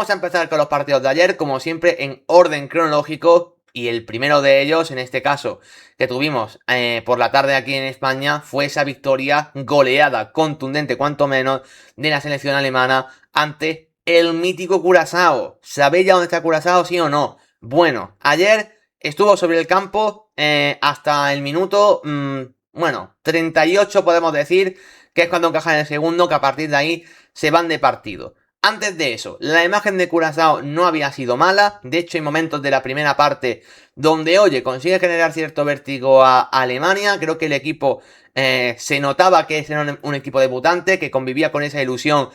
vamos a empezar con los partidos de ayer, como siempre en orden cronológico. Y el primero de ellos, en este caso, que tuvimos por la tarde aquí en España, fue esa victoria goleada, contundente cuanto menos, de la selección alemana ante el mítico Curazao. ¿Sabéis ya dónde está Curazao, sí o no? Bueno, ayer estuvo sobre el campo hasta el minuto, 38 podemos decir, que es cuando encajan el segundo, que a partir de ahí se van de partido. Antes de eso, la imagen de Curazao no había sido mala. De hecho, hay momentos de la primera parte donde, oye, consigue generar cierto vértigo a Alemania. Creo que el equipo se notaba que era un equipo debutante, que convivía con esa ilusión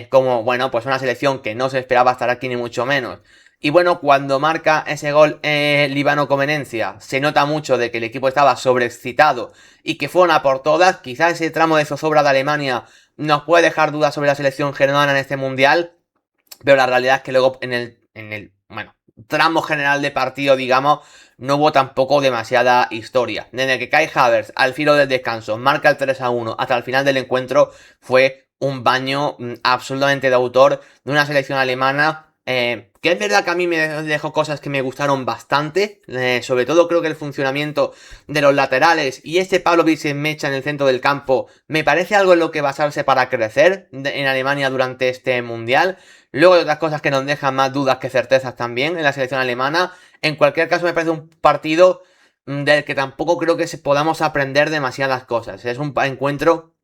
como, bueno, pues una selección que no se esperaba estar aquí ni mucho menos. Y bueno, cuando marca ese gol Líbano Comenencia, se nota mucho de que el equipo estaba sobreexcitado y que fueron a por todas. Quizás ese tramo de zozobra de Alemania nos puede dejar dudas sobre la selección germana en este mundial, pero la realidad es que luego en el tramo general de partido, digamos, no hubo tampoco demasiada historia. Desde que Kai Havertz al filo del descanso marca el 3-1 hasta el final del encuentro, fue un baño absolutamente de autor de una selección alemana. Que es verdad que a mí me dejó cosas que me gustaron bastante, sobre todo creo que el funcionamiento de los laterales y este Pavlovic en mecha en el centro del campo me parece algo en lo que basarse para crecer en Alemania durante este mundial. Luego hay otras cosas que nos dejan más dudas que certezas también en la selección alemana. En cualquier caso me parece un partido del que tampoco creo que podamos aprender demasiadas cosas. Es un encuentro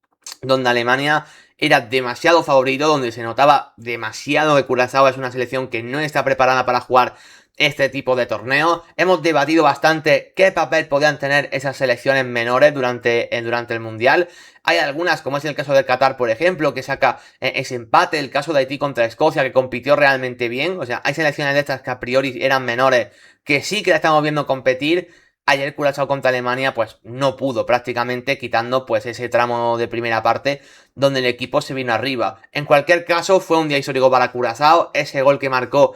donde Alemania era demasiado favorito, donde se notaba demasiado que Curazao es una selección que no está preparada para jugar este tipo de torneo. Hemos debatido bastante qué papel podían tener esas selecciones menores durante el Mundial. Hay algunas, como es el caso de Qatar, por ejemplo, que saca ese empate, el caso de Haití contra Escocia, que compitió realmente bien. O sea, hay selecciones de estas que a priori eran menores, que sí que la estamos viendo competir. Ayer Curazao contra Alemania pues no pudo prácticamente, quitando pues ese tramo de primera parte donde el equipo se vino arriba. En cualquier caso fue un día histórico para Curazao. Ese gol que marcó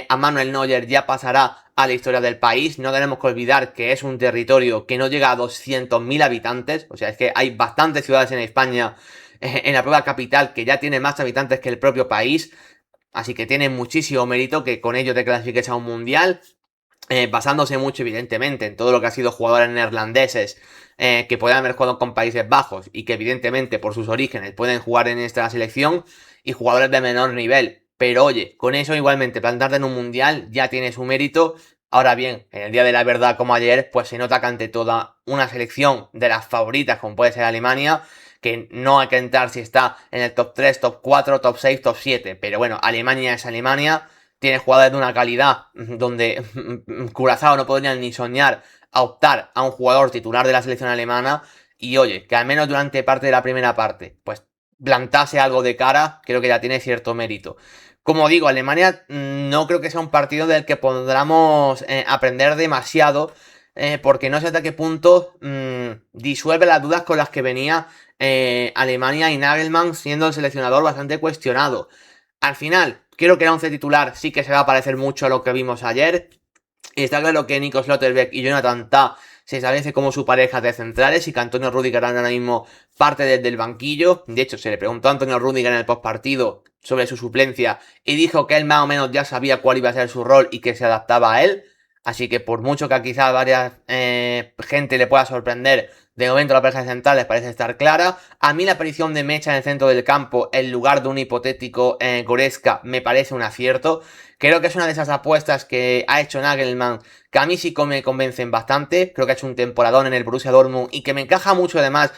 a Manuel Neuer ya pasará a la historia del país. No tenemos que olvidar que es un territorio que no llega a 200.000 habitantes. O sea, es que hay bastantes ciudades en España, en la propia capital, que ya tiene más habitantes que el propio país. Así que tiene muchísimo mérito que con ello te clasifiques a un mundial. Basándose mucho evidentemente en todo lo que ha sido jugadores neerlandeses que pueden haber jugado con Países Bajos y que evidentemente por sus orígenes pueden jugar en esta selección, y jugadores de menor nivel. Pero oye, con eso igualmente plantarte en un mundial ya tiene su mérito. Ahora bien, en el día de la verdad como ayer, pues se nota que ante toda una selección de las favoritas como puede ser Alemania, que no hay que entrar si está en el top 3, top 4, top 6, top 7, pero bueno, Alemania es Alemania. Tiene jugadores de una calidad donde Curazao no podría ni soñar a optar a un jugador titular de la selección alemana. Y oye, que al menos durante parte de la primera parte, pues plantase algo de cara, creo que ya tiene cierto mérito. Como digo, Alemania no creo que sea un partido del que podamos aprender demasiado, porque no sé hasta qué punto disuelve las dudas con las que venía Alemania y Nagelsmann siendo el seleccionador bastante cuestionado. Al final, creo que el 11 titular sí que se va a parecer mucho a lo que vimos ayer. Y está claro que Nico Schlotterbeck y Jonathan Tah se establece como su pareja de centrales y que Antonio Rüdiger ahora mismo parte desde el banquillo. De hecho, se le preguntó a Antonio Rüdiger en el postpartido sobre su suplencia y dijo que él más o menos ya sabía cuál iba a ser su rol y que se adaptaba a él. Así que por mucho que quizá a varias gente le pueda sorprender, de momento la pareja de centrales parece estar clara. A mí la aparición de Mecha en el centro del campo en lugar de un hipotético Goretzka me parece un acierto. Creo que es una de esas apuestas que ha hecho Nagelsmann que a mí sí me convencen bastante. Creo que ha hecho un temporadón en el Borussia Dortmund y que me encaja mucho además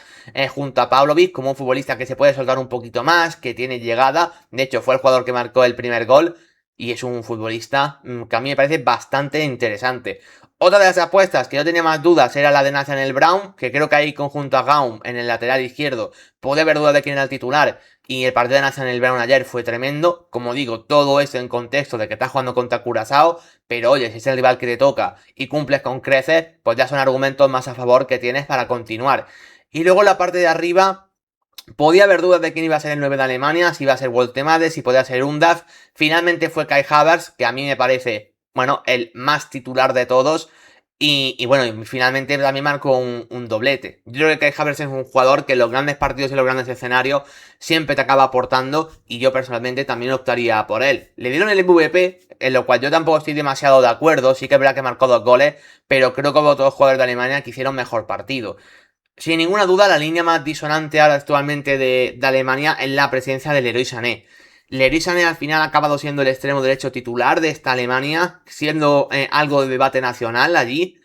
junto a Pavlovic como un futbolista que se puede soltar un poquito más, que tiene llegada. De hecho fue el jugador que marcó el primer gol y es un futbolista que a mí me parece bastante interesante. Otra de las apuestas que yo tenía más dudas era la de Nathaniel Brown, que creo que ahí conjunto a Gaum en el lateral izquierdo puede haber dudas de quién era el titular, y el partido de Nathaniel Brown ayer fue tremendo. Como digo, todo esto en contexto de que estás jugando contra Curazao, pero oye, si es el rival que te toca y cumples con creces, pues ya son argumentos más a favor que tienes para continuar. Y luego la parte de arriba, podía haber dudas de quién iba a ser el 9 de Alemania, si iba a ser Woltemade, si podía ser Undav. Finalmente fue Kai Havertz, que a mí me parece, bueno, el más titular de todos. Y bueno, y finalmente también marcó un doblete. Yo creo que Kai Havertz es un jugador que en los grandes partidos y los grandes escenarios siempre te acaba aportando, y yo personalmente también optaría por él. Le dieron el MVP, en lo cual yo tampoco estoy demasiado de acuerdo. Sí que es verdad que marcó 2 goles, pero creo que hubo otros jugadores de Alemania que hicieron mejor partido. Sin ninguna duda, la línea más disonante ahora actualmente de Alemania es la presencia de Leroy Sané. Leroy Sané al final ha acabado siendo el extremo derecho titular de esta Alemania, siendo algo de debate nacional allí,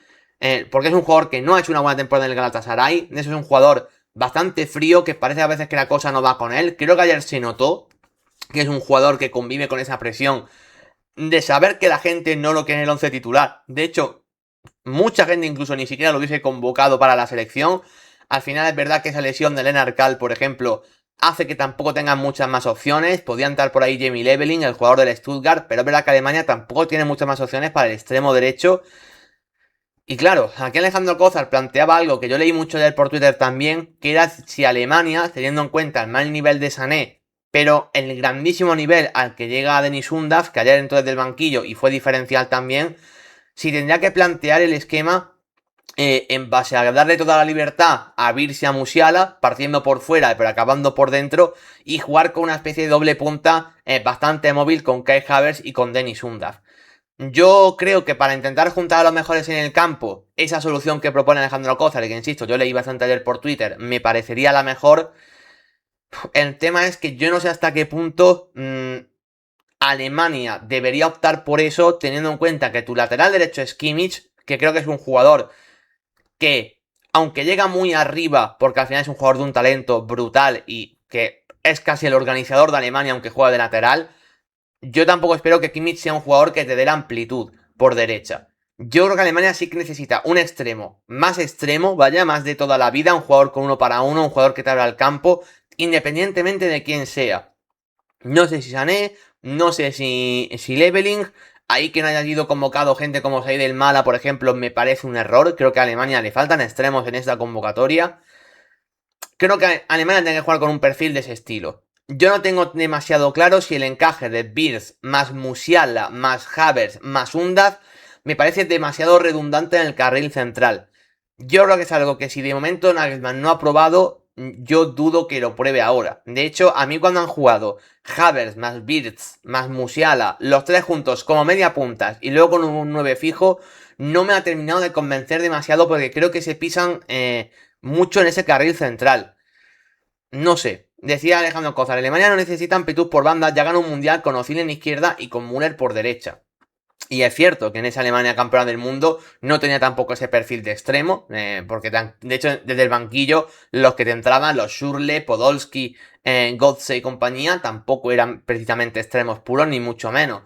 porque es un jugador que no ha hecho una buena temporada en el Galatasaray. Eso es un jugador bastante frío, que parece a veces que la cosa no va con él. Creo que ayer se notó que es un jugador que convive con esa presión de saber que la gente no lo quiere en el 11 titular. De hecho, mucha gente incluso ni siquiera lo hubiese convocado para la selección. Al final es verdad que esa lesión de Lennart Kall, por ejemplo, hace que tampoco tengan muchas más opciones. Podían estar por ahí Jamie Leveling, el jugador del Stuttgart, pero es verdad que Alemania tampoco tiene muchas más opciones para el extremo derecho. Y claro, aquí Alejandro Cózar planteaba algo que yo leí mucho de él por Twitter también, que era si Alemania, teniendo en cuenta el mal nivel de Sané, pero el grandísimo nivel al que llega Denis Undav, que ayer entró desde el banquillo y fue diferencial también, si tendría que plantear el esquema en base a darle toda la libertad a Virsi, a Musiala, partiendo por fuera pero acabando por dentro, y jugar con una especie de doble punta bastante móvil con Kai Havertz y con Denis Undav. Yo creo que para intentar juntar a los mejores en el campo, esa solución que propone Alejandro Cózar, que insisto, yo leí bastante ayer por Twitter, me parecería la mejor. El tema es que yo no sé hasta qué punto Alemania debería optar por eso, teniendo en cuenta que tu lateral derecho es Kimmich, que creo que es un jugador que, aunque llega muy arriba, porque al final es un jugador de un talento brutal y que es casi el organizador de Alemania, aunque juega de lateral, yo tampoco espero que Kimmich sea un jugador que te dé la amplitud por derecha. Yo creo que Alemania sí que necesita un extremo, vaya, más de toda la vida, un jugador con uno para uno, un jugador que te abra el campo, independientemente de quién sea. No sé si Sané, no sé si Leveling. Ahí que no haya sido convocado gente como Said El Mala, por ejemplo, me parece un error. Creo que a Alemania le faltan extremos en esta convocatoria. Creo que Alemania tiene que jugar con un perfil de ese estilo. Yo no tengo demasiado claro si el encaje de Wirtz más Musiala más Havertz más Undav me parece demasiado redundante en el carril central. Yo creo que es algo que si de momento Nagelsmann no ha probado, yo dudo que lo pruebe ahora. De hecho, a mí cuando han jugado Havertz más Wirtz más Musiala, los tres juntos como media puntas y luego con un 9 fijo, no me ha terminado de convencer demasiado porque creo que se pisan mucho en ese carril central. No sé. Decía Alejandro Cózar, Alemania no necesita amplitud por banda, ya ganó un mundial con Özil en izquierda y con Müller por derecha. Y es cierto que en esa Alemania campeona del mundo no tenía tampoco ese perfil de extremo, porque de hecho desde el banquillo los que te entraban, los Schürrle, Podolski, Götze y compañía, tampoco eran precisamente extremos puros, ni mucho menos.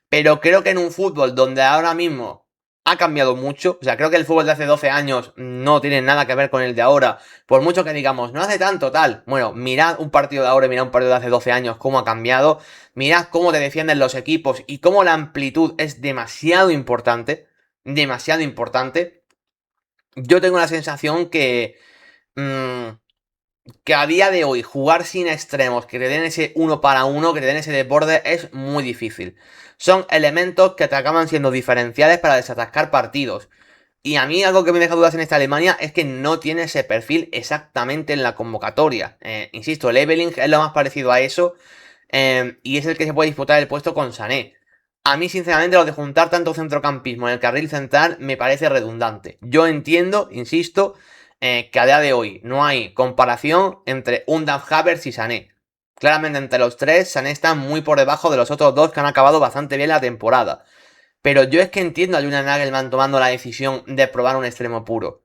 Pero creo que en un fútbol donde ahora mismo ha cambiado mucho, o sea, creo que el fútbol de hace 12 años no tiene nada que ver con el de ahora, por mucho que digamos, no hace tanto tal. Bueno, mirad un partido de ahora y mirad un partido de hace 12 años, cómo ha cambiado. Mirad cómo te defienden los equipos y cómo la amplitud es demasiado importante. Demasiado importante. Yo tengo la sensación que a día de hoy jugar sin extremos, que te den ese uno para uno, que te den ese desborde, es muy difícil. Son elementos que te acaban siendo diferenciales para desatascar partidos. Y a mí algo que me deja dudas en esta Alemania es que no tiene ese perfil exactamente en la convocatoria. Insisto, el Eveling es lo más parecido a eso, y es el que se puede disputar el puesto con Sané. A mí, sinceramente, lo de juntar tanto centrocampismo en el carril central me parece redundante. Yo entiendo, insisto, que a día de hoy no hay comparación entre Undav, Havertz y Sané. Claramente entre los tres, Sané está muy por debajo de los otros dos que han acabado bastante bien la temporada. Pero yo es que entiendo a Julian Nagelmann tomando la decisión de probar un extremo puro.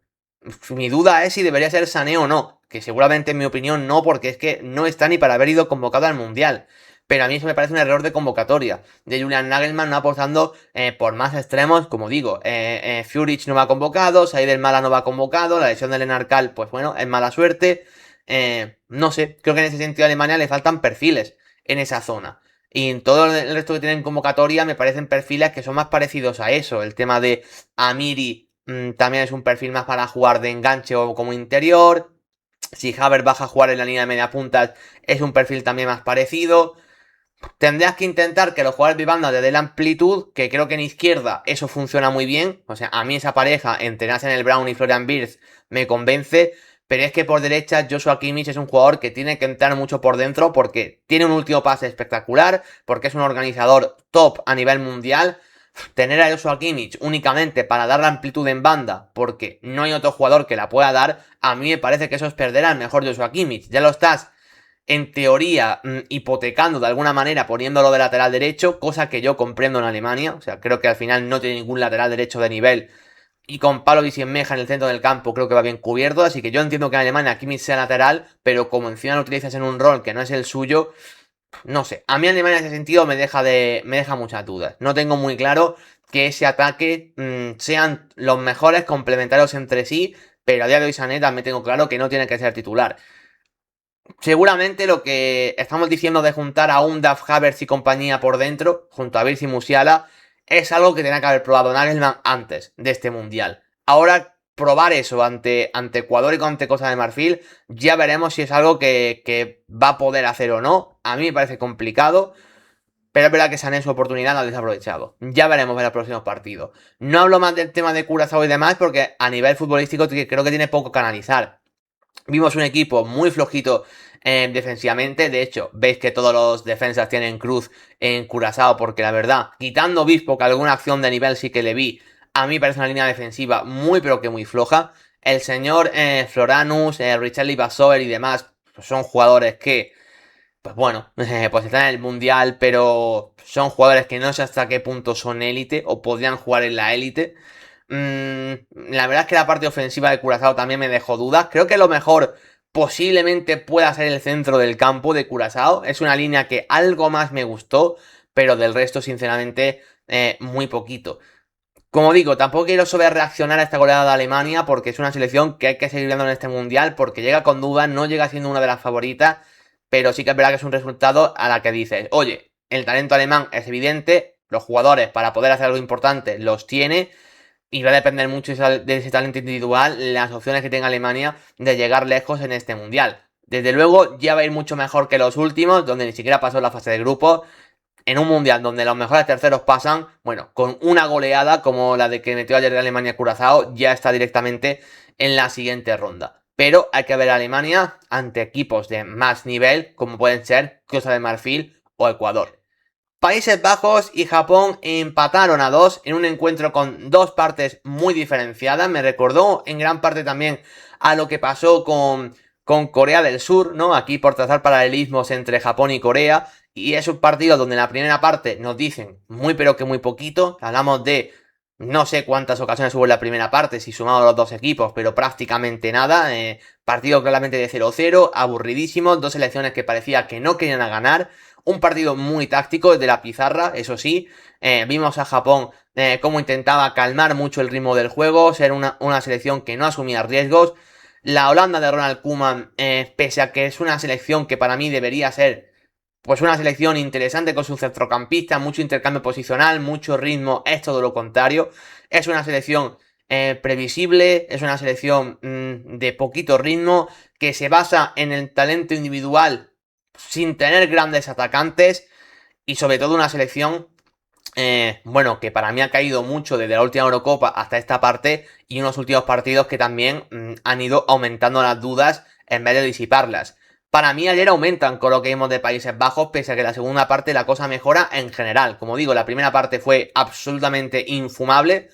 Mi duda es si debería ser Sané o no, que seguramente en mi opinión no, porque es que no está ni para haber ido convocado al Mundial. Pero a mí eso me parece un error de convocatoria, de Julian Nagelmann no apostando por más extremos, como digo, Führich no va convocado, Said Mala no va convocado, la lesión de Lennart Kall, pues bueno, es mala suerte. No sé, creo que en ese sentido a Alemania le faltan perfiles en esa zona. Y en todo el resto que tienen convocatoria me parecen perfiles que son más parecidos a eso. El tema de Amiri también es un perfil más para jugar de enganche o como interior. Si Havertz baja a jugar en la línea de media puntas es un perfil también más parecido. Tendrás que intentar que los jugadores de banda te den la amplitud, que creo que en izquierda eso funciona muy bien. O sea, a mí esa pareja entre Nathaniel Brown y Florian Wirtz me convence. Pero es que por derecha Joshua Kimmich es un jugador que tiene que entrar mucho por dentro porque tiene un último pase espectacular, porque es un organizador top a nivel mundial. Tener a Joshua Kimmich únicamente para dar la amplitud en banda, porque no hay otro jugador que la pueda dar, a mí me parece que eso es perder al mejor Joshua Kimmich. Ya lo estás en teoría hipotecando de alguna manera poniéndolo de lateral derecho, cosa que yo comprendo en Alemania. O sea, creo que al final no tiene ningún lateral derecho de nivel. Y con Pavlovic y Enmeja en el centro del campo creo que va bien cubierto. Así que yo entiendo que en Alemania Kimmich sea lateral, pero como encima lo utilizas en un rol que no es el suyo, no sé. A mí Alemania en ese sentido me deja muchas dudas. No tengo muy claro que ese ataque sean los mejores complementarios entre sí, pero a día de hoy Sané también tengo claro que no tiene que ser titular. Seguramente lo que estamos diciendo de juntar a Undav, Havertz y compañía por dentro, junto a Virzi y Musiala, es algo que tenía que haber probado Nagelsmann antes de este mundial. Ahora, probar eso ante Ecuador y ante Costa de Marfil, ya veremos si es algo que va a poder hacer o no. A mí me parece complicado, pero es verdad que Sané su oportunidad la ha desaprovechado. Ya veremos en los próximos partidos. No hablo más del tema de Curazao y demás, porque a nivel futbolístico creo que tiene poco que analizar. Vimos un equipo muy flojito defensivamente. De hecho, veis que todos los defensas tienen cruz en Curazao. Porque la verdad, quitando Obispo, que alguna acción de nivel sí que le vi, a mí parece una línea defensiva muy pero que muy floja. El señor Floranus, Richarly Bassover y demás pues son jugadores que, pues bueno, pues están en el mundial, pero son jugadores que no sé hasta qué punto son élite o podrían jugar en la élite. La verdad es que la parte ofensiva de Curazao también me dejó dudas. Creo que lo mejor posiblemente pueda ser el centro del campo de Curazao. Es una línea que algo más me gustó, pero del resto, sinceramente, muy poquito. Como digo, tampoco quiero sobre reaccionar a esta goleada de Alemania porque es una selección que hay que seguir viendo en este mundial porque llega con dudas, no llega siendo una de las favoritas, pero sí que es verdad que es un resultado a la que dices, oye, el talento alemán es evidente, los jugadores para poder hacer algo importante los tiene y va a depender mucho de ese talento individual las opciones que tenga Alemania de llegar lejos en este mundial. Desde luego ya va a ir mucho mejor que los últimos, donde ni siquiera pasó la fase de grupos, en un mundial donde los mejores terceros pasan, bueno, con una goleada como la de que metió ayer de Alemania Curazao, ya está directamente en la siguiente ronda. Pero hay que ver a Alemania ante equipos de más nivel, como pueden ser Costa de Marfil o Ecuador. Países Bajos y Japón empataron a 2 en un encuentro con dos partes muy diferenciadas. Me recordó en gran parte también a lo que pasó con Corea del Sur, ¿no? Aquí por trazar paralelismos entre Japón y Corea. Y es un partido donde en la primera parte nos dicen muy pero que muy poquito. Hablamos de no sé cuántas ocasiones hubo en la primera parte, si sumamos los dos equipos, pero prácticamente nada. Partido claramente de 0-0, aburridísimo. Dos selecciones que parecía que no querían ganar. Un partido muy táctico de la pizarra, eso sí. Vimos a Japón cómo intentaba calmar mucho el ritmo del juego, ser una selección que no asumía riesgos. La Holanda de Ronald Koeman, pese a que es una selección que para mí debería ser pues una selección interesante con su centrocampista, mucho intercambio posicional, mucho ritmo, es todo lo contrario. Es una selección previsible, es una selección de poquito ritmo, que se basa en el talento individual sin tener grandes atacantes y sobre todo una selección, bueno, que para mí ha caído mucho desde la última Eurocopa hasta esta parte y unos últimos partidos que también han ido aumentando las dudas en vez de disiparlas. Para mí ayer aumentan con lo que vimos de Países Bajos, pese a que la segunda parte la cosa mejora en general. Como digo, la primera parte fue absolutamente infumable.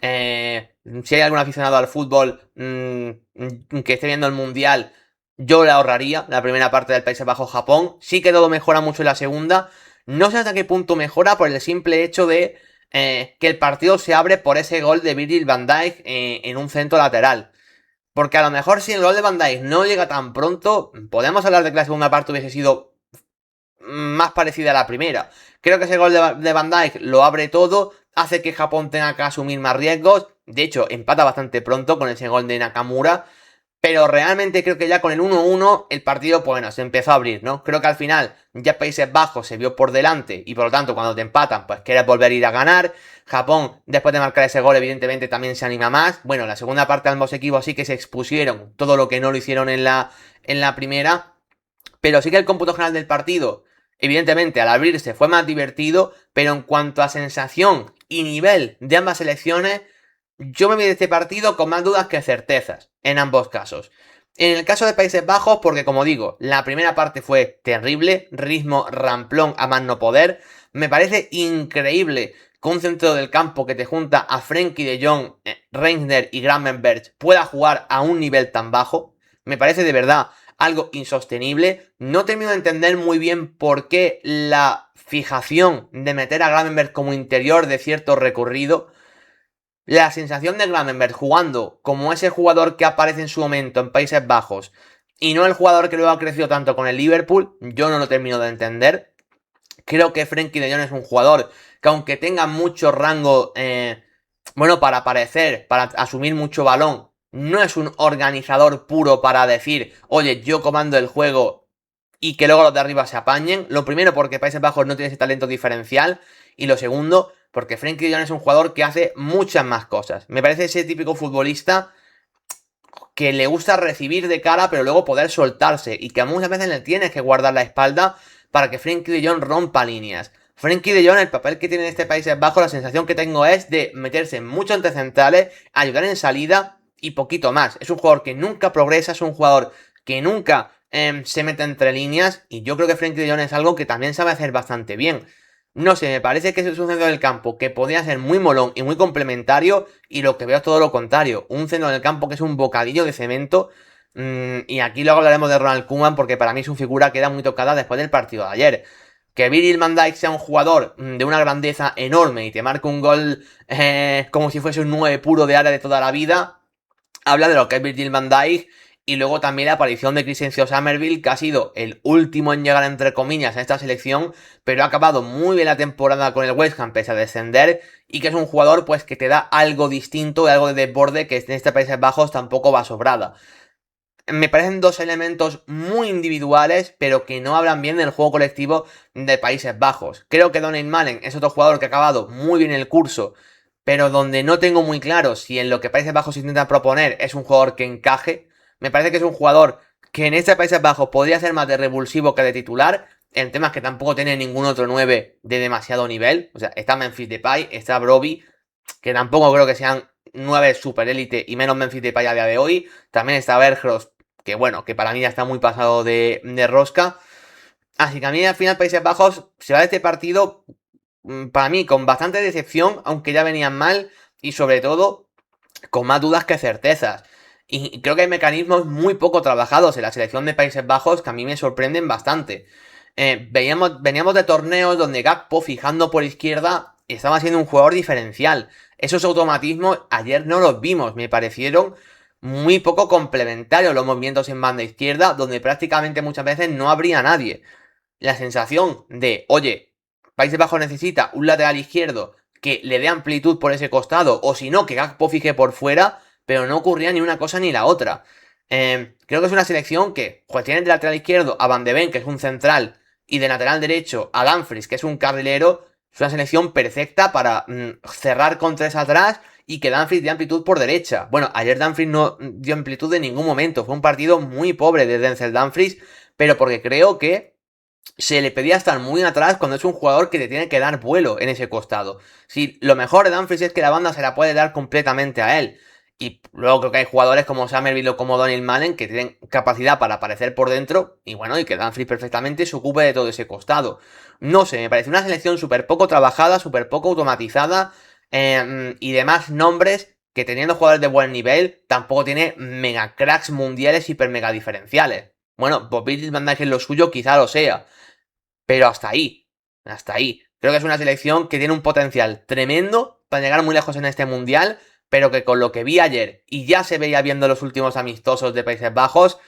Si hay algún aficionado al fútbol que esté viendo el Mundial, yo le ahorraría la primera parte del Países Bajos-Japón. Sí que todo mejora mucho en la segunda. No sé hasta qué punto mejora por el simple hecho de que el partido se abre por ese gol de Virgil van Dijk en un centro lateral. Porque a lo mejor si el gol de Van Dijk no llega tan pronto, podemos hablar de que la segunda parte hubiese sido más parecida a la primera. Creo que ese gol de Van Dijk lo abre todo, hace que Japón tenga que asumir más riesgos. De hecho, empata bastante pronto con ese gol de Nakamura. Pero realmente creo que ya con el 1-1 el partido, pues bueno, se empezó a abrir, ¿no? Creo que al final ya Países Bajos se vio por delante y por lo tanto cuando te empatan, pues quieres volver a ir a ganar. Japón, después de marcar ese gol, evidentemente también se anima más. Bueno, la segunda parte ambos equipos sí que se expusieron, todo lo que no lo hicieron en la primera. Pero sí que el cómputo general del partido Evidentemente, al abrirse fue más divertido, pero en cuanto a sensación y nivel de ambas selecciones, yo me vi de este partido con más dudas que certezas, en ambos casos. En el caso de Países Bajos, porque como digo, la primera parte fue terrible, ritmo ramplón a más no poder. Me parece increíble que un centro del campo que te junta a Frenkie de Jong, Reinders y Gravenberch pueda jugar a un nivel tan bajo. Me parece de verdad algo insostenible. No termino de entender muy bien por qué la fijación de meter a Gravenberch como interior de cierto recorrido. La sensación de Gravenberch jugando como ese jugador que aparece en su momento en Países Bajos y no el jugador que luego ha crecido tanto con el Liverpool, yo no lo termino de entender. Creo que Frenkie de Jong es un jugador que aunque tenga mucho rango, para aparecer, para asumir mucho balón, no es un organizador puro para decir, oye, yo comando el juego y que luego los de arriba se apañen. Lo primero porque Países Bajos no tiene ese talento diferencial y lo segundo porque Frenkie de Jong es un jugador que hace muchas más cosas. Me parece ese típico futbolista que le gusta recibir de cara pero luego poder soltarse y que muchas veces le tienes que guardar la espalda para que Frenkie de Jong rompa líneas. Frenkie de Jong, el papel que tiene en este Países Bajos, la sensación que tengo es de meterse mucho entre centrales, ayudar en salida y poquito más. Es un jugador que nunca progresa, es un jugador que nunca se mete entre líneas y yo creo que Frenkie de Jong es algo que también sabe hacer bastante bien. No sé, me parece que es un centro del campo que podría ser muy molón y muy complementario y lo que veo es todo lo contrario. Un centro del campo que es un bocadillo de cemento. Y aquí luego hablaremos de Ronald Koeman porque para mí su figura queda muy tocada después del partido de ayer. Que Virgil van Dijk sea un jugador de una grandeza enorme y te marque un gol como si fuese un 9 puro de área de toda la vida, habla de lo que es Virgil van Dijk. Y luego también la aparición de Crescencio Summerville, que ha sido el último en llegar entre comillas a esta selección, pero ha acabado muy bien la temporada con el West Ham pese a descender, y que es un jugador pues que te da algo distinto, algo de desborde que en este Países Bajos tampoco va sobrada. Me parecen dos elementos muy individuales, pero que no hablan bien del juego colectivo de Países Bajos. Creo que Donyell Malen es otro jugador que ha acabado muy bien el curso, pero donde no tengo muy claro si en lo que Países Bajos intenta proponer es un jugador que encaje. Me parece que es un jugador que en este Países Bajos podría ser más de revulsivo que de titular. En temas que tampoco tiene ningún otro 9 de demasiado nivel. O sea, está Memphis Depay, está Broby, que tampoco creo que sean 9 super élite y menos Memphis Depay a día de hoy. También está Bergros, que bueno, que para mí ya está muy pasado de rosca. Así que a mí al final Países Bajos se va de este partido, para mí, con bastante decepción, aunque ya venían mal, y sobre todo, con más dudas que certezas. Y creo que hay mecanismos muy poco trabajados en la selección de Países Bajos que a mí me sorprenden bastante. Veníamos de torneos donde Gakpo, fijando por izquierda, estaba siendo un jugador diferencial. Esos automatismos ayer no los vimos, me parecieron muy poco complementarios los movimientos en banda izquierda, donde prácticamente muchas veces no habría nadie. La sensación de, oye, Países Bajos necesita un lateral izquierdo que le dé amplitud por ese costado, o si no, que Gakpo fije por fuera, pero no ocurría ni una cosa ni la otra. Creo que es una selección que, pues tiene de lateral izquierdo a Van de Ven, que es un central, y de lateral derecho a Dumfries, que es un carrilero. Es una selección perfecta para cerrar con tres atrás y que Dumfries dé amplitud por derecha. Bueno, ayer Dumfries no dio amplitud en ningún momento. Fue un partido muy pobre de Denzel Dumfries, pero porque creo que se le pedía estar muy atrás cuando es un jugador que te tiene que dar vuelo en ese costado. Si lo mejor de Dumfries es que la banda se la puede dar completamente a él. Y luego creo que hay jugadores como Summerville o como Donyell Malen que tienen capacidad para aparecer por dentro. Y bueno, y que Dumfries perfectamente se ocupe de todo ese costado. No sé, me parece una selección súper poco trabajada, súper poco automatizada. Y demás nombres que teniendo jugadores de buen nivel, tampoco tiene mega cracks mundiales hiper mega diferenciales. Bueno, Bob Van Dijk en lo suyo quizá lo sea. Pero hasta ahí. Hasta ahí. Creo que es una selección que tiene un potencial tremendo para llegar muy lejos en este mundial, pero que con lo que vi ayer y ya se veía viendo los últimos amistosos de Países Bajos,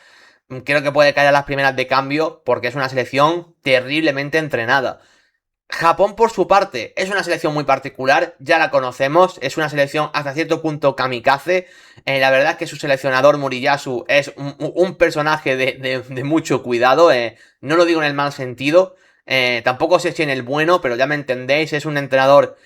creo que puede caer a las primeras de cambio porque es una selección terriblemente entrenada. Japón, por su parte, es una selección muy particular, ya la conocemos, es una selección hasta cierto punto kamikaze. La verdad es que su seleccionador Moriyasu es un personaje de mucho cuidado, no lo digo en el mal sentido, tampoco sé si en el bueno, pero ya me entendéis, es un entrenador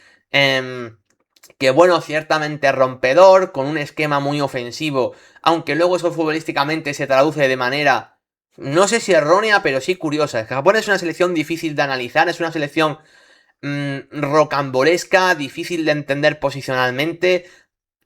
que, bueno, ciertamente rompedor, con un esquema muy ofensivo, aunque luego eso futbolísticamente se traduce de manera no sé si errónea, pero sí curiosa. Japón es una selección difícil de analizar, es una selección rocambolesca, difícil de entender posicionalmente.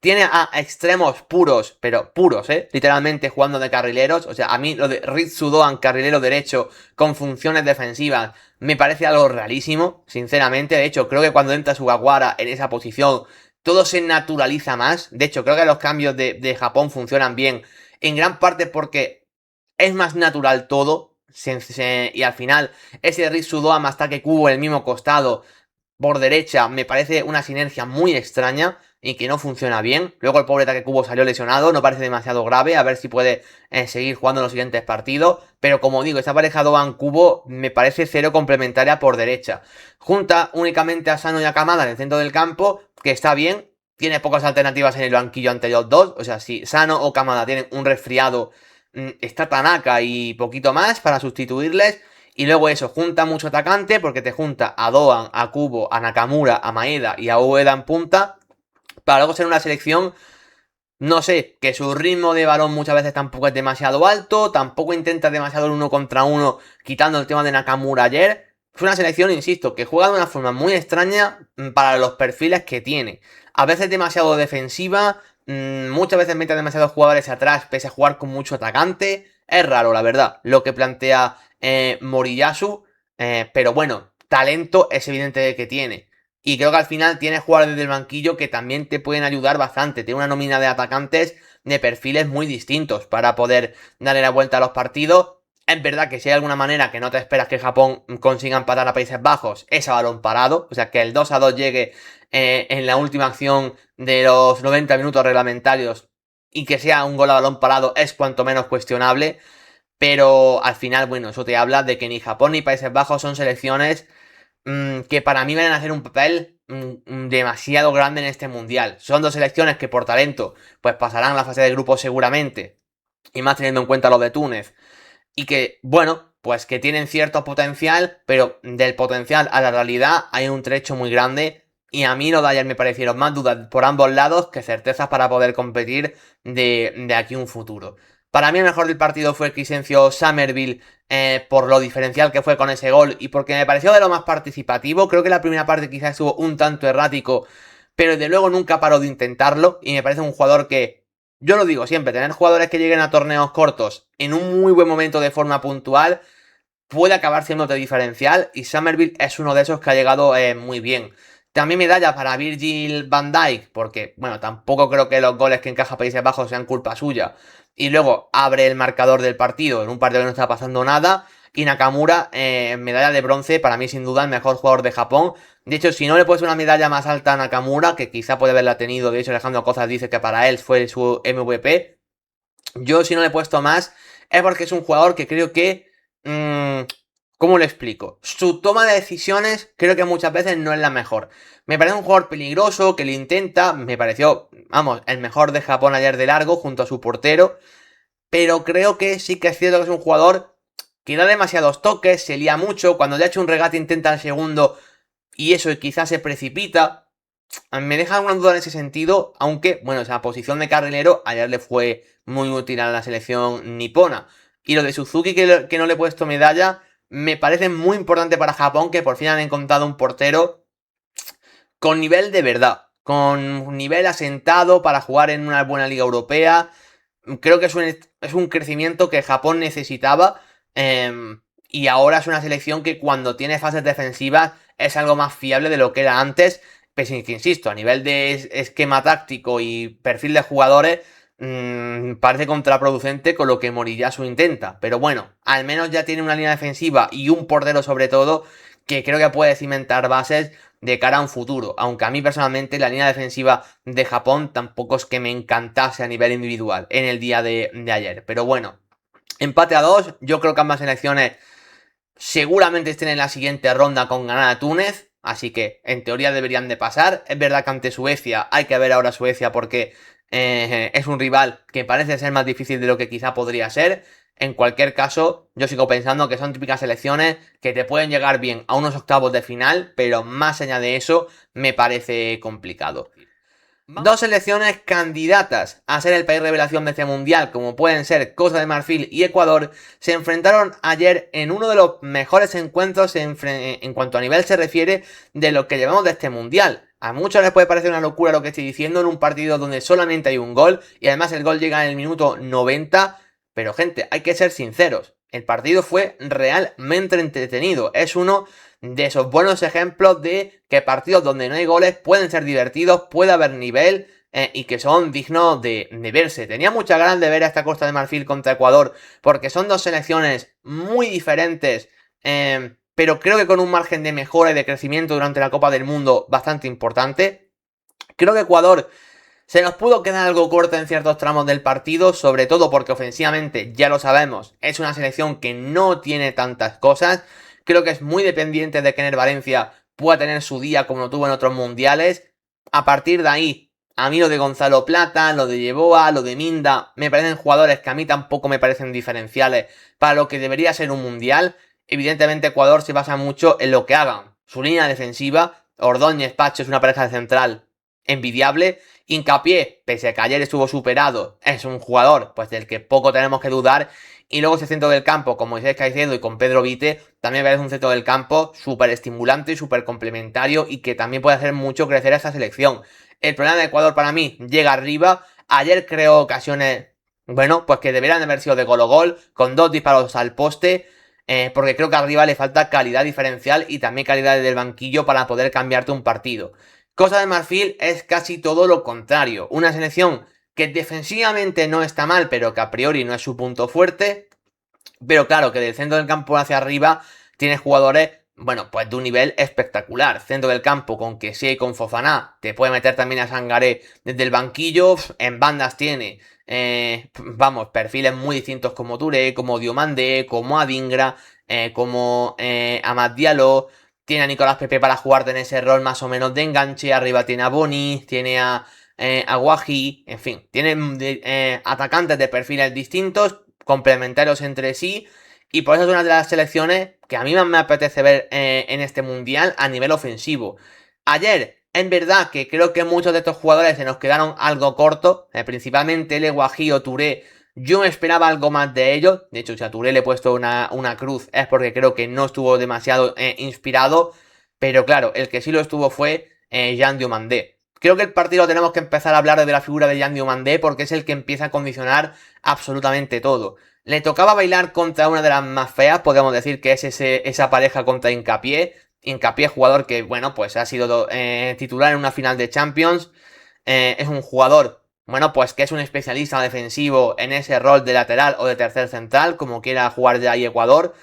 Tiene a extremos puros, pero puros, literalmente jugando de carrileros. O sea, a mí lo de Ritsu Doan, carrilero derecho, con funciones defensivas, me parece algo rarísimo, sinceramente. De hecho, creo que cuando entra Sugawara en esa posición, todo se naturaliza más. De hecho, creo que los cambios de Japón funcionan bien, en gran parte porque es más natural todo. Y al final, ese Ritsu Doan más Take Kubo en el mismo costado por derecha me parece una sinergia muy extraña y que no funciona bien. Luego el pobre Takekubo salió lesionado, no parece demasiado grave, a ver si puede seguir jugando en los siguientes partidos. Pero como digo, esta pareja Doan-Kubo me parece cero complementaria por derecha. Junta únicamente a Sano y a Kamada en el centro del campo, que está bien, tiene pocas alternativas en el banquillo ante los dos. O sea, si Sano o Kamada tienen un resfriado, está Tanaka y poquito más para sustituirles. Y luego eso, junta mucho atacante porque te junta a Doan, a Kubo, a Nakamura, a Maeda y a Ueda en punta. Para luego ser una selección, no sé, que su ritmo de balón muchas veces tampoco es demasiado alto. Tampoco intenta demasiado el uno contra uno, quitando el tema de Nakamura ayer. Es una selección, insisto, que juega de una forma muy extraña para los perfiles que tiene. A veces demasiado defensiva, muchas veces mete a demasiados jugadores atrás pese a jugar con mucho atacante. Es raro, la verdad, lo que plantea Moriyasu. Pero bueno, talento es evidente que tiene. Y creo que al final tienes jugadores del banquillo que también te pueden ayudar bastante. Tiene una nómina de atacantes de perfiles muy distintos para poder darle la vuelta a los partidos. Es verdad que si hay alguna manera que no te esperas que Japón consiga empatar a Países Bajos, es a balón parado. O sea, que el 2-2 llegue en la última acción de los 90 minutos reglamentarios y que sea un gol a balón parado es cuanto menos cuestionable. Pero al final, bueno, eso te habla de que ni Japón ni Países Bajos son selecciones que para mí van a hacer un papel demasiado grande en este mundial. Son dos selecciones que por talento pues pasarán la fase de grupos seguramente, y más teniendo en cuenta lo de Túnez, y que, bueno, pues que tienen cierto potencial, pero del potencial a la realidad hay un trecho muy grande. Y a mí lo de ayer me parecieron más dudas por ambos lados que certezas para poder competir de aquí a un futuro. Para mí el mejor del partido fue Crescencio Summerville, por lo diferencial que fue con ese gol y porque me pareció de lo más participativo. Creo que la primera parte quizás estuvo un tanto errático, pero de luego nunca paró de intentarlo y me parece un jugador que, yo lo digo siempre, tener jugadores que lleguen a torneos cortos en un muy buen momento de forma puntual puede acabar siendo de diferencial y Summerville es uno de esos que ha llegado muy bien. También medalla para Virgil van Dijk, porque, bueno, tampoco creo que los goles que encaja Países Bajos sean culpa suya. Y luego abre el marcador del partido, en un partido que no está pasando nada. Y Nakamura, medalla de bronce, para mí sin duda el mejor jugador de Japón. De hecho, si no le puedes una medalla más alta a Nakamura, que quizá puede haberla tenido, de hecho Alejandro Cozas dice que para él fue su MVP, yo si no le he puesto más es porque es un jugador que creo que... ¿Cómo lo explico? Su toma de decisiones creo que muchas veces no es la mejor. Me parece un jugador peligroso, que lo intenta. Me pareció, vamos, el mejor de Japón ayer de largo junto a su portero. Pero creo que sí que es cierto que es un jugador que da demasiados toques, se lía mucho. Cuando le ha hecho un regate intenta el segundo y eso quizás se precipita. Me deja alguna duda en ese sentido, aunque, bueno, esa posición de carrilero ayer le fue muy útil a la selección nipona. Y lo de Suzuki, que no le he puesto medalla, me parece muy importante para Japón, que por fin han encontrado un portero con nivel de verdad, con nivel asentado para jugar en una buena liga europea. Creo que es un crecimiento que Japón necesitaba. Y ahora es una selección que cuando tiene fases defensivas es algo más fiable de lo que era antes. Pese que, insisto, a nivel de esquema táctico y perfil de jugadores, parece contraproducente con lo que Moriyasu intenta. Pero bueno, al menos ya tiene una línea defensiva y un portero sobre todo que creo que puede cimentar bases de cara a un futuro. Aunque a mí personalmente la línea defensiva de Japón tampoco es que me encantase a nivel individual en el día de ayer. Pero bueno, empate a 2. Yo creo que ambas selecciones seguramente estén en la siguiente ronda con ganar a Túnez. Así que en teoría deberían de pasar. Es verdad que ante Suecia hay que ver ahora Suecia porque es un rival que parece ser más difícil de lo que quizá podría ser. En cualquier caso, yo sigo pensando que son típicas selecciones que te pueden llegar bien a unos octavos de final, pero más allá de eso me parece complicado. Dos selecciones candidatas a ser el país revelación de este mundial, como pueden ser Costa de Marfil y Ecuador, se enfrentaron ayer en uno de los mejores encuentros en cuanto a nivel se refiere de lo que llevamos de este mundial. A muchos les puede parecer una locura lo que estoy diciendo en un partido donde solamente hay un gol y además el gol llega en el minuto 90, pero gente, hay que ser sinceros, el partido fue realmente entretenido, es uno de esos buenos ejemplos de que partidos donde no hay goles pueden ser divertidos, puede haber nivel y que son dignos de verse. Tenía muchas ganas de ver a esta Costa de Marfil contra Ecuador porque son dos selecciones muy diferentes, pero creo que con un margen de mejora y de crecimiento durante la Copa del Mundo bastante importante. Creo que Ecuador se nos pudo quedar algo corto en ciertos tramos del partido, sobre todo porque ofensivamente, ya lo sabemos, es una selección que no tiene tantas cosas. Creo que es muy dependiente de que Ener Valencia pueda tener su día como lo tuvo en otros mundiales. A partir de ahí, a mí lo de Gonzalo Plata, lo de Yeboah, lo de Minda, me parecen jugadores que a mí tampoco me parecen diferenciales para lo que debería ser un mundial. Evidentemente Ecuador se basa mucho en lo que hagan. Su línea defensiva, Ordóñez, Pacho es una pareja de central envidiable. Hincapié, pese a que ayer estuvo superado, es un jugador pues del que poco tenemos que dudar. Y luego ese centro del campo, con Moisés Caicedo y con Pedro Vite, también parece un centro del campo súper estimulante y súper complementario y que también puede hacer mucho crecer a esta selección. El problema de Ecuador para mí llega arriba. Ayer creó ocasiones, bueno, pues que deberían haber sido de gol o gol, con 2 disparos al poste, porque creo que arriba le falta calidad diferencial y también calidad del banquillo para poder cambiarte un partido. Costa de Marfil es casi todo lo contrario, una selección que defensivamente no está mal, pero que a priori no es su punto fuerte, pero claro, que del centro del campo hacia arriba tiene jugadores, bueno, pues de un nivel espectacular. Centro del campo con Kessie y con Fofana, te puede meter también a Sangaré desde el banquillo, en bandas tiene, vamos, perfiles muy distintos como Touré, como Diomandé, como Adingra, como Amad Diallo. Tiene a Nicolás Pepe para jugarte en ese rol más o menos de enganche. Arriba tiene a Boni, tiene a Guaji. En fin, tiene atacantes de perfiles distintos, complementarios entre sí. Y por eso es una de las selecciones que a mí más me apetece ver en este mundial a nivel ofensivo. Ayer, en verdad que creo que muchos de estos jugadores se nos quedaron algo cortos. Principalmente el Guaji o Touré. Yo me esperaba algo más de ellos. De hecho, si a Touré le he puesto una cruz es porque creo que no estuvo demasiado inspirado. Pero claro, el que sí lo estuvo fue Jean Diomandé. Creo que el partido tenemos que empezar a hablar de la figura de Jean Diomandé porque es el que empieza a condicionar absolutamente todo. Le tocaba bailar contra una de las más feas, podemos decir que es esa pareja contra Hincapié. Hincapié, jugador que, bueno, pues ha sido titular en una final de Champions. Es un jugador, bueno, pues que es un especialista defensivo en ese rol de lateral o de tercer central, como quiera jugar ya ahí Ecuador.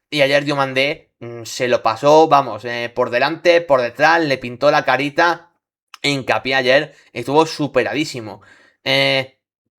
Y ayer Diomandé se lo pasó, vamos, por delante, por detrás, le pintó la carita. E Hincapié ayer estuvo superadísimo.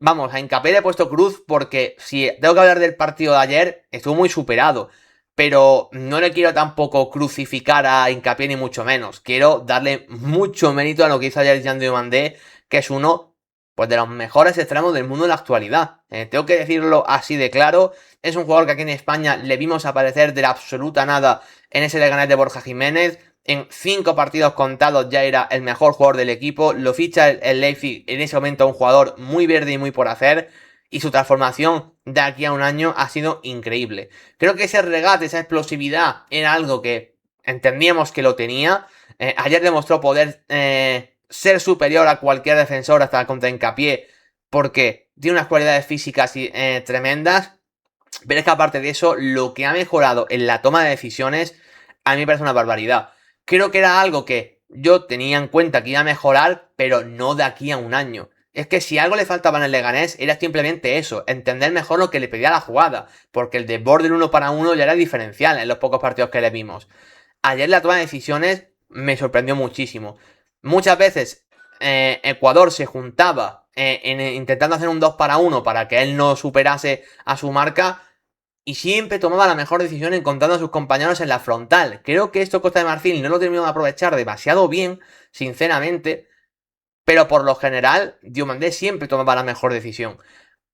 Vamos, a Hincapié le he puesto cruz porque si tengo que hablar del partido de ayer, estuvo muy superado. Pero no le quiero tampoco crucificar a Hincapié ni mucho menos. Quiero darle mucho mérito a lo que hizo ayer Jean Diomandé, que es uno pues, de los mejores extremos del mundo en la actualidad. Tengo que decirlo así de claro. Es un jugador que aquí en España le vimos aparecer de la absoluta nada en ese Leganés de Borja Jiménez. En 5 partidos contados ya era el mejor jugador del equipo. Lo ficha el Leipzig en ese momento, un jugador muy verde y muy por hacer. Y su transformación de aquí a un año ha sido increíble. Creo que ese regate, esa explosividad era algo que entendíamos que lo tenía. Ayer demostró poder ser superior a cualquier defensor hasta contra Hincapié. Porque tiene unas cualidades físicas tremendas. Pero es que aparte de eso, lo que ha mejorado en la toma de decisiones a mí me parece una barbaridad. Creo que era algo que yo tenía en cuenta que iba a mejorar, pero no de aquí a un año. Es que si algo le faltaba en el Leganés era simplemente eso, entender mejor lo que le pedía la jugada, porque el desborde del 1 para 1 ya era diferencial en los pocos partidos que le vimos. Ayer la toma de decisiones me sorprendió muchísimo. Muchas veces Ecuador se juntaba intentando hacer un 2 para 1 para que él no superase a su marca y siempre tomaba la mejor decisión encontrando a sus compañeros en la frontal. Creo que esto Costa de Marfil no lo terminó de aprovechar demasiado bien, sinceramente, pero por lo general Diomandé siempre tomaba la mejor decisión.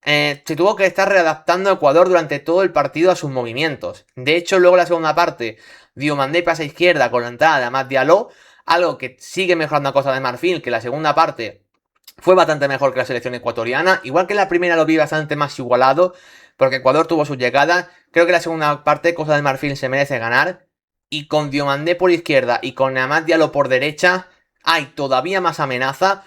Se tuvo que estar readaptando a Ecuador durante todo el partido a sus movimientos. De hecho, luego en la segunda parte, Diomandé pasa a izquierda con la entrada de Amad Diallo, algo que sigue mejorando a Costa de Marfil, que la segunda parte fue bastante mejor que la selección ecuatoriana. Igual que la primera lo vi bastante más igualado, porque Ecuador tuvo sus llegadas. Creo que la segunda parte, Costa de Marfil se merece ganar. Y con Diomandé por izquierda y con Amad Diallo por derecha, hay todavía más amenaza.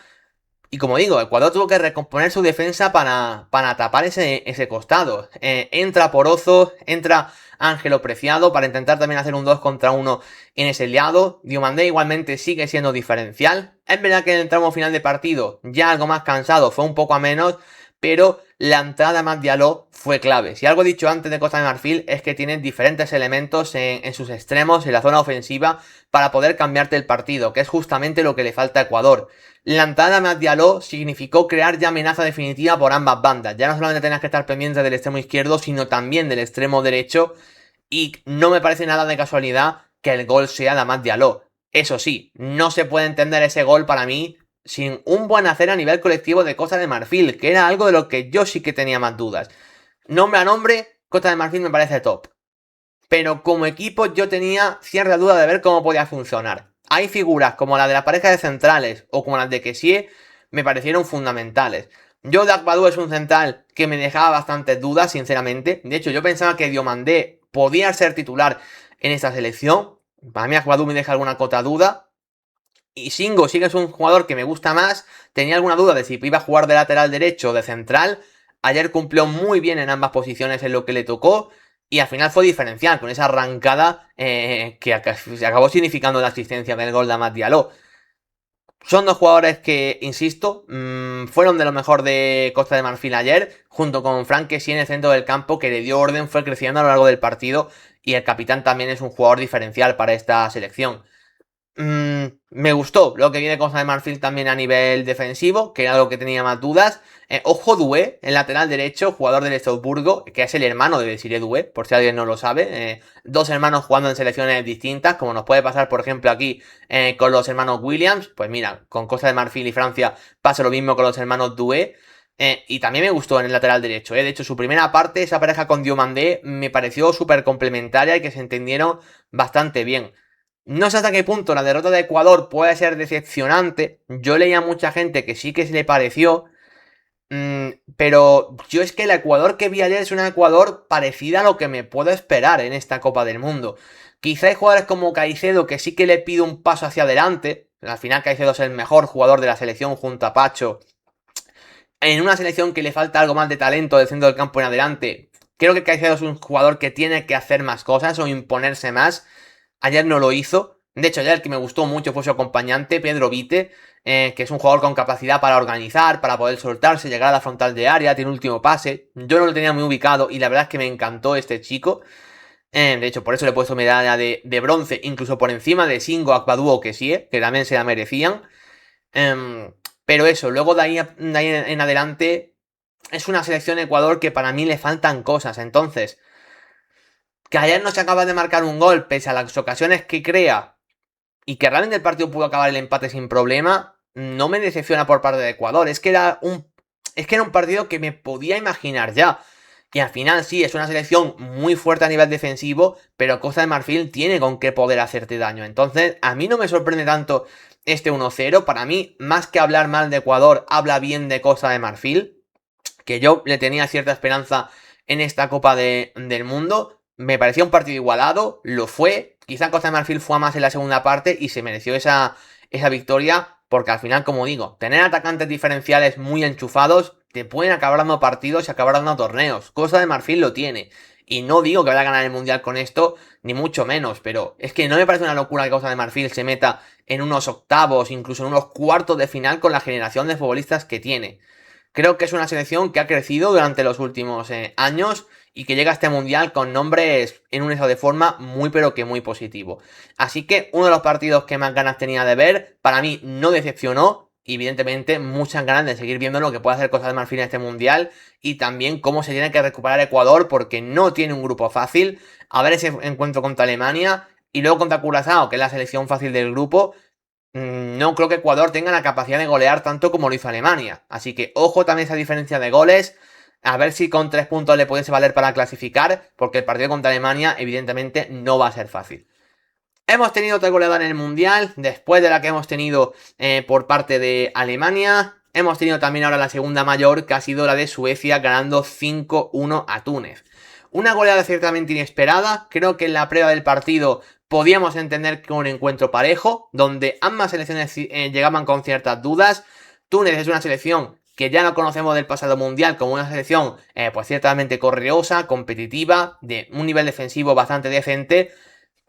Y como digo, Ecuador tuvo que recomponer su defensa para tapar ese costado. Entra Porozo, entra Ángelo Preciado para intentar también hacer un 2 contra 1 en ese liado. Diomandé igualmente sigue siendo diferencial. Es verdad que en el tramo final de partido, ya algo más cansado, fue un poco a menos, pero la entrada de Amad Diallo fue clave. Si algo he dicho antes de Costa de Marfil es que tienen diferentes elementos en sus extremos, en la zona ofensiva, para poder cambiarte el partido, que es justamente lo que le falta a Ecuador. La entrada de Amad Diallo significó crear ya amenaza definitiva por ambas bandas. Ya no solamente tenías que estar pendiente del extremo izquierdo, sino también del extremo derecho. Y no me parece nada de casualidad que el gol sea de Amad Diallo. Eso sí, no se puede entender ese gol para mí sin un buen hacer a nivel colectivo de Costa de Marfil, que era algo de lo que yo sí que tenía más dudas. Nombre a nombre, Costa de Marfil me parece top. Pero como equipo yo tenía cierta duda de ver cómo podía funcionar. Hay figuras como la de la pareja de centrales o como las de Kessie me parecieron fundamentales. Yo de Akbadou es un central que me dejaba bastantes dudas, sinceramente. De hecho, yo pensaba que Diomandé podía ser titular en esta selección. Para mí Akbadou me deja alguna cota duda. Y Singo sí que es un jugador que me gusta más. Tenía alguna duda de si iba a jugar de lateral derecho o de central. Ayer cumplió muy bien en ambas posiciones en lo que le tocó. Y al final fue diferencial con esa arrancada que acabó significando la asistencia del gol de Amad Diallo. Son dos jugadores que, insisto, fueron de lo mejor de Costa de Marfil ayer, junto con Frank Kessie en el centro del campo, que le dio orden, fue creciendo a lo largo del partido, y el capitán también es un jugador diferencial para esta selección. Me gustó lo que viene Costa de Marfil también a nivel defensivo, que era algo que tenía más dudas. Ojo Doué, el lateral derecho, jugador del Estrasburgo, que es el hermano de Desiré Doué, por si alguien no lo sabe. Dos hermanos jugando en selecciones distintas, como nos puede pasar, por ejemplo, aquí con los hermanos Williams. Pues mira, con Costa de Marfil y Francia pasa lo mismo con los hermanos Doué. Y también me gustó en el lateral derecho. De hecho, su primera parte, esa pareja con Diomandé, me pareció súper complementaria y que se entendieron bastante bien. No sé hasta qué punto la derrota de Ecuador puede ser decepcionante. Yo leía a mucha gente que sí que se le pareció. Pero yo es que el Ecuador que vi ayer es un Ecuador parecida a lo que me puedo esperar en esta Copa del Mundo. Quizá hay jugadores como Caicedo que sí que le pido un paso hacia adelante. Al final Caicedo es el mejor jugador de la selección junto a Pacho. En una selección que le falta algo más de talento del centro del campo en adelante. Creo que Caicedo es un jugador que tiene que hacer más cosas o imponerse más. Ayer no lo hizo. De hecho, ayer el que me gustó mucho fue su acompañante, Pedro Vite, que es un jugador con capacidad para organizar, para poder soltarse, llegar a la frontal de área, tiene un último pase. Yo no lo tenía muy ubicado y la verdad es que me encantó este chico. De hecho, por eso le he puesto medalla de bronce, incluso por encima de Singo, Akbadou o Kessie, que también se la merecían. Pero eso, luego de ahí en adelante es una selección de Ecuador que para mí le faltan cosas. Entonces, que ayer no se acaba de marcar un gol, pese a las ocasiones que crea, y que realmente el partido pudo acabar el empate sin problema, no me decepciona por parte de Ecuador. Es que era un partido que me podía imaginar ya. Y al final sí, es una selección muy fuerte a nivel defensivo, pero Costa de Marfil tiene con qué poder hacerte daño. Entonces, a mí no me sorprende tanto este 1-0. Para mí, más que hablar mal de Ecuador, habla bien de Costa de Marfil, que yo le tenía cierta esperanza en esta Copa del Mundo. Me parecía un partido igualado, lo fue. Quizá Costa de Marfil fue a más en la segunda parte y se mereció esa victoria, porque al final, como digo, tener atacantes diferenciales muy enchufados te pueden acabar dando partidos y acabar dando torneos. Costa de Marfil lo tiene. Y no digo que vaya a ganar el Mundial con esto, ni mucho menos, pero es que no me parece una locura que Costa de Marfil se meta en unos octavos, incluso en unos cuartos de final con la generación de futbolistas que tiene. Creo que es una selección que ha crecido durante los últimos años y que llega a este mundial con nombres en un estado de forma muy pero que muy positivo. Así que uno de los partidos que más ganas tenía de ver, para mí no decepcionó, y evidentemente muchas ganas de seguir viendo lo que puede hacer Costa de Marfil en este mundial y también cómo se tiene que recuperar Ecuador porque no tiene un grupo fácil. A ver ese encuentro contra Alemania y luego contra Curazao, que es la selección fácil del grupo. No creo que Ecuador tenga la capacidad de golear tanto como lo hizo Alemania. Así que ojo también esa diferencia de goles. A ver si con 3 puntos le pudiese valer para clasificar. Porque el partido contra Alemania evidentemente no va a ser fácil. Hemos tenido otra goleada en el Mundial. Después de la que hemos tenido por parte de Alemania. hemos tenido también ahora la segunda mayor, que ha sido la de Suecia ganando 5-1 a Túnez. Una goleada ciertamente inesperada, creo que en la prueba del partido podíamos entender que un encuentro parejo, donde ambas selecciones llegaban con ciertas dudas. Túnez es una selección que ya no conocemos del pasado mundial como una selección pues ciertamente correosa, competitiva, de un nivel defensivo bastante decente,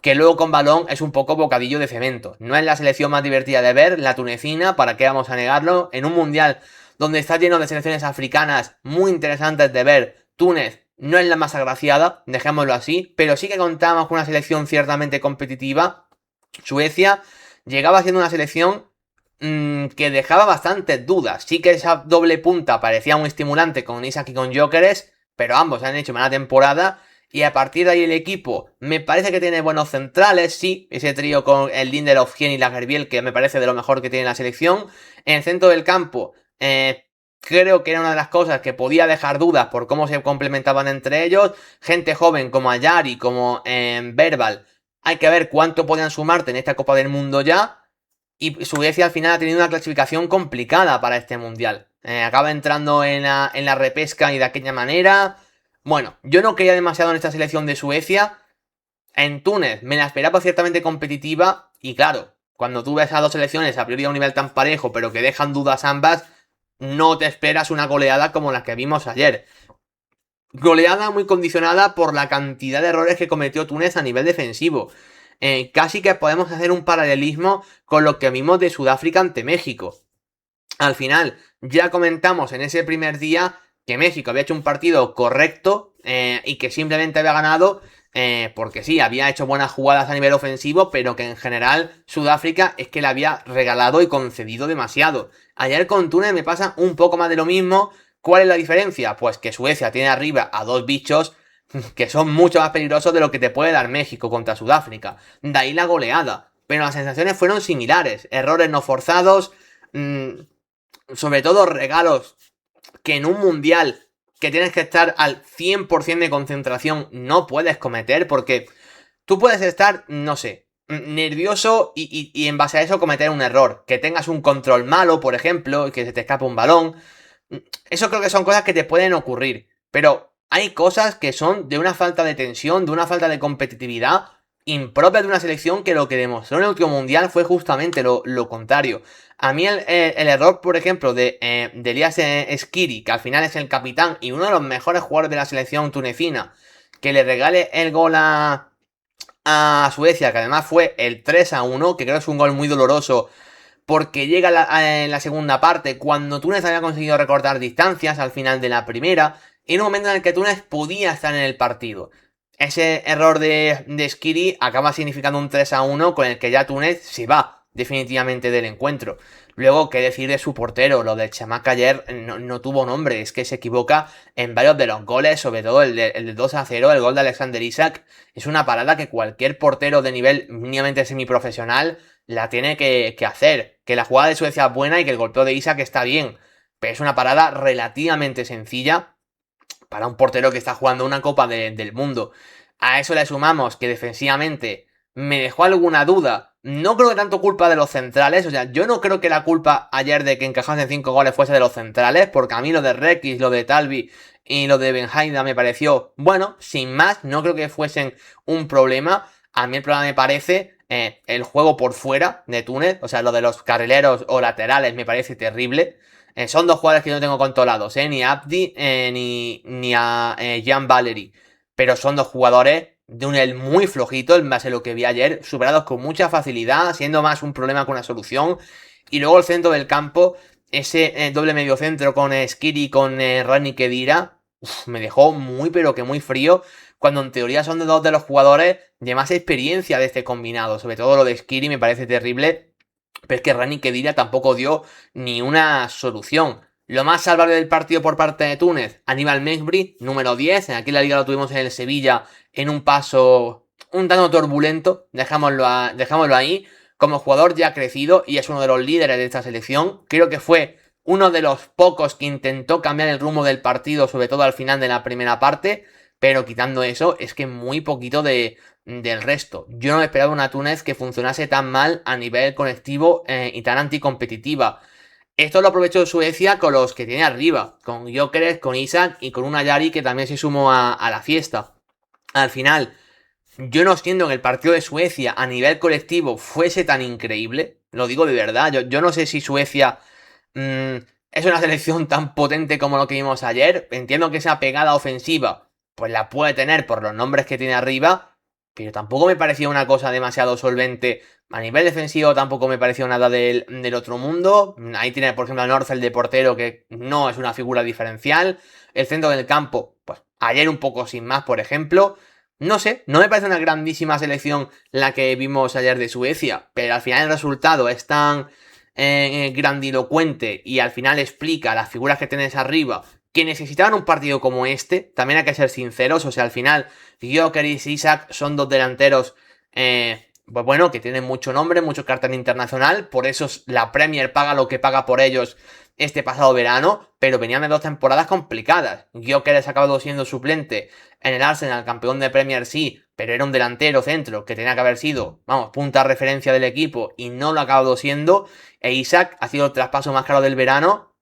que luego con balón es un poco bocadillo de cemento. No es la selección más divertida de ver, la tunecina, ¿para qué vamos a negarlo? En un mundial donde está lleno de selecciones africanas muy interesantes de ver, Túnez no es la más agraciada, dejémoslo así, pero sí que contamos con una selección ciertamente competitiva. Suecia llegaba siendo una selección que dejaba bastantes dudas. Sí que esa doble punta parecía muy estimulante con Isak y con Gyökeres, pero ambos han hecho mala temporada. Y a partir de ahí el equipo me parece que tiene buenos centrales, sí, ese trío con el Lindelof, Hien y Lagerbielke que me parece de lo mejor que tiene la selección. En el centro del campo, creo que era una de las cosas que podía dejar dudas por cómo se complementaban entre ellos. Gente joven como Ayari, como Verbal, hay que ver cuánto podían sumarte en esta Copa del Mundo ya. Y Suecia al final ha tenido una clasificación complicada para este mundial. Acaba entrando en la repesca y de aquella manera. Bueno, yo no creía demasiado en esta selección de Suecia. En Túnez me la esperaba ciertamente competitiva. Y claro, cuando tú ves a dos selecciones a priori a un nivel tan parejo, pero que dejan dudas ambas, no te esperas una goleada como la que vimos ayer. Goleada muy condicionada por la cantidad de errores que cometió Túnez a nivel defensivo. Casi que podemos hacer un paralelismo con lo que vimos de Sudáfrica ante México. Al final, ya comentamos en ese primer día que México había hecho un partido correcto y que simplemente había ganado porque sí, había hecho buenas jugadas a nivel ofensivo, pero que en general Sudáfrica es que le había regalado y concedido demasiado. Ayer con Túnez me pasa un poco más de lo mismo. ¿Cuál es la diferencia? Pues que Suecia tiene arriba a dos bichos que son mucho más peligrosos de lo que te puede dar México contra Sudáfrica. De ahí la goleada. Pero las sensaciones fueron similares. Errores no forzados. Sobre todo regalos que en un mundial que tienes que estar al 100% de concentración no puedes cometer, porque tú puedes estar, no sé, nervioso y en base a eso cometer un error. Que tengas un control malo, por ejemplo, que se te escape un balón. Eso creo que son cosas que te pueden ocurrir. Pero hay cosas que son de una falta de tensión, de una falta de competitividad impropia de una selección que lo que demostró en el último mundial fue justamente lo contrario. A mí el error, por ejemplo, de Elias Skiri, que al final es el capitán y uno de los mejores jugadores de la selección tunecina, que le regale el gol a Suecia, que además fue el 3-1, que creo que es un gol muy doloroso, porque llega en la segunda parte, cuando Túnez había conseguido recortar distancias al final de la primera, en un momento en el que Túnez podía estar en el partido. Ese error de Skiri acaba significando un 3-1 con el que ya Túnez se va definitivamente del encuentro. Luego, qué decir de su portero, lo del chamaca ayer no tuvo nombre, es que se equivoca en varios de los goles, sobre todo el de 2-0, el gol de Alexander Isak, es una parada que cualquier portero de nivel mínimamente semiprofesional la tiene que hacer. Que la jugada de Suecia es buena y que el golpeo de Isak está bien, pero es una parada relativamente sencilla para un portero que está jugando una Copa del Mundo. A eso le sumamos que defensivamente me dejó alguna duda. No creo que tanto culpa de los centrales. O sea, yo no creo que la culpa ayer de que encajasen 5 goles fuese de los centrales. Porque a mí lo de Rekis, lo de Talvi y lo de Benhaida me pareció, bueno, sin más. No creo que fuesen un problema. A mí el problema me parece el juego por fuera de Túnez. O sea, lo de los carrileros o laterales me parece terrible. Son dos jugadores que yo no tengo controlados, ni a Abdi ni a Jan Valery. Pero son dos jugadores de un nivel muy flojito en base a lo que vi ayer, superados con mucha facilidad, siendo más un problema que una solución. Y luego el centro del campo, ese doble medio centro con Skiri y con Rani Kedira, me dejó muy pero que muy frío, cuando en teoría son de dos de los jugadores de más experiencia de este combinado. Sobre todo lo de Skiri me parece terrible, pero es que Rani Kedira tampoco dio ni una solución. Lo más salvable del partido por parte de Túnez, Aníbal Mejbri, número 10. Aquí en la liga lo tuvimos en el Sevilla en un paso un tanto turbulento, dejámoslo ahí. Como jugador ya crecido y es uno de los líderes de esta selección. Creo que fue uno de los pocos que intentó cambiar el rumbo del partido, sobre todo al final de la primera parte. Pero quitando eso, es que muy poquito del resto. Yo no me esperaba una Túnez que funcionase tan mal a nivel colectivo y tan anticompetitiva. Esto lo aprovechó Suecia con los que tiene arriba, con Gyökeres, con Isak y con un Ayari que también se sumó a la fiesta. Al final, yo no siento que el partido de Suecia a nivel colectivo fuese tan increíble, lo digo de verdad, yo no sé si Suecia mm, es una selección tan potente como lo que vimos ayer, entiendo que esa pegada ofensiva pues la puede tener por los nombres que tiene arriba, pero tampoco me parecía una cosa demasiado solvente. A nivel defensivo tampoco me pareció nada del otro mundo. Ahí tiene, por ejemplo, a Norfeld de portero, que no es una figura diferencial. El centro del campo, pues ayer un poco sin más, por ejemplo. No sé, no me parece una grandísima selección la que vimos ayer de Suecia, pero al final el resultado es tan grandilocuente y al final explica las figuras que tienes arriba que necesitaban un partido como este. También hay que ser sinceros, o sea, al final Gyökeres y Isak son dos delanteros pues bueno, que tienen mucho nombre, mucho cartel internacional, por eso la Premier paga lo que paga por ellos este pasado verano, pero venían de dos temporadas complicadas. Gyökeres ha acabado siendo suplente en el Arsenal, campeón de Premier sí, pero era un delantero centro que tenía que haber sido, vamos, punta referencia del equipo y no lo ha acabado siendo. E Isak ha sido el traspaso más caro del verano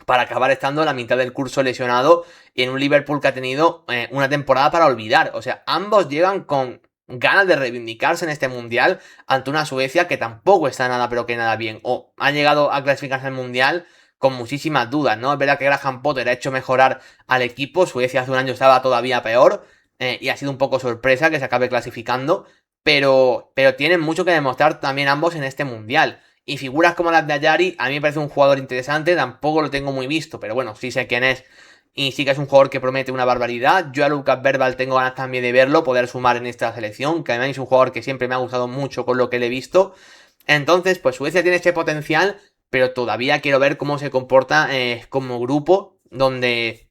para acabar estando en la mitad del curso lesionado y en un Liverpool que ha tenido una temporada para olvidar. O sea, ambos llegan con ganas de reivindicarse en este mundial ante una Suecia que tampoco está nada pero que nada bien. O han llegado a clasificarse al mundial con muchísimas dudas, ¿no? Es verdad que Graham Potter ha hecho mejorar al equipo. Suecia hace un año estaba todavía peor y ha sido un poco sorpresa que se acabe clasificando. Pero tienen mucho que demostrar también ambos en este mundial. Y figuras como las de Ayari, a mí me parece un jugador interesante, tampoco lo tengo muy visto, pero bueno, sí sé quién es. Y sí que es un jugador que promete una barbaridad. Yo a Lucas Verbal tengo ganas también de verlo, poder sumar en esta selección, que además es un jugador que siempre me ha gustado mucho con lo que le he visto. Entonces, pues Suecia tiene este potencial, pero todavía quiero ver cómo se comporta como grupo, donde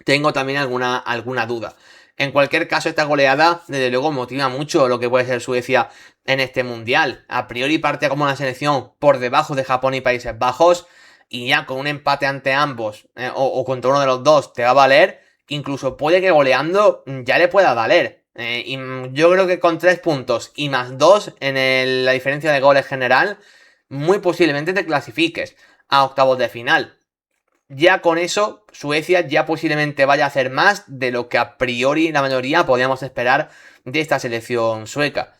tengo también alguna duda. En cualquier caso, esta goleada, desde luego, motiva mucho lo que puede ser Suecia en este mundial. A priori parte como una selección por debajo de Japón y Países Bajos, y ya con un empate ante ambos, o contra uno de los dos, te va a valer. Incluso puede que goleando ya le pueda valer. Y yo creo que con 3 puntos y más 2 en la diferencia de goles general, muy posiblemente te clasifiques a octavos de final. Ya con eso, Suecia ya posiblemente vaya a hacer más de lo que a priori la mayoría podíamos esperar de esta selección sueca.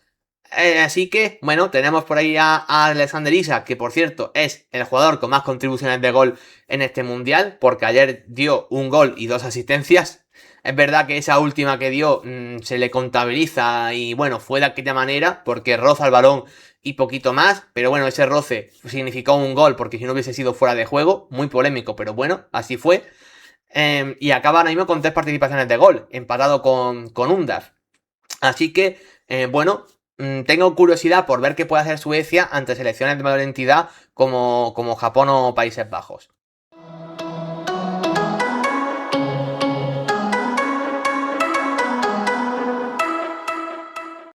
Así que, bueno, tenemos por ahí a Alexander Isak, que por cierto es el jugador con más contribuciones de gol en este mundial, porque ayer dio un gol y 2 asistencias. Es verdad que esa última que dio se le contabiliza y bueno, fue de aquella manera, porque roza el balón y poquito más, pero bueno, ese roce significó un gol, porque si no hubiese sido fuera de juego, muy polémico, pero bueno, así fue. Y acaba ahora mismo con 3 participaciones de gol, empatado con Undaf. Así que, bueno, tengo curiosidad por ver qué puede hacer Suecia ante selecciones de mayor entidad como Japón o Países Bajos.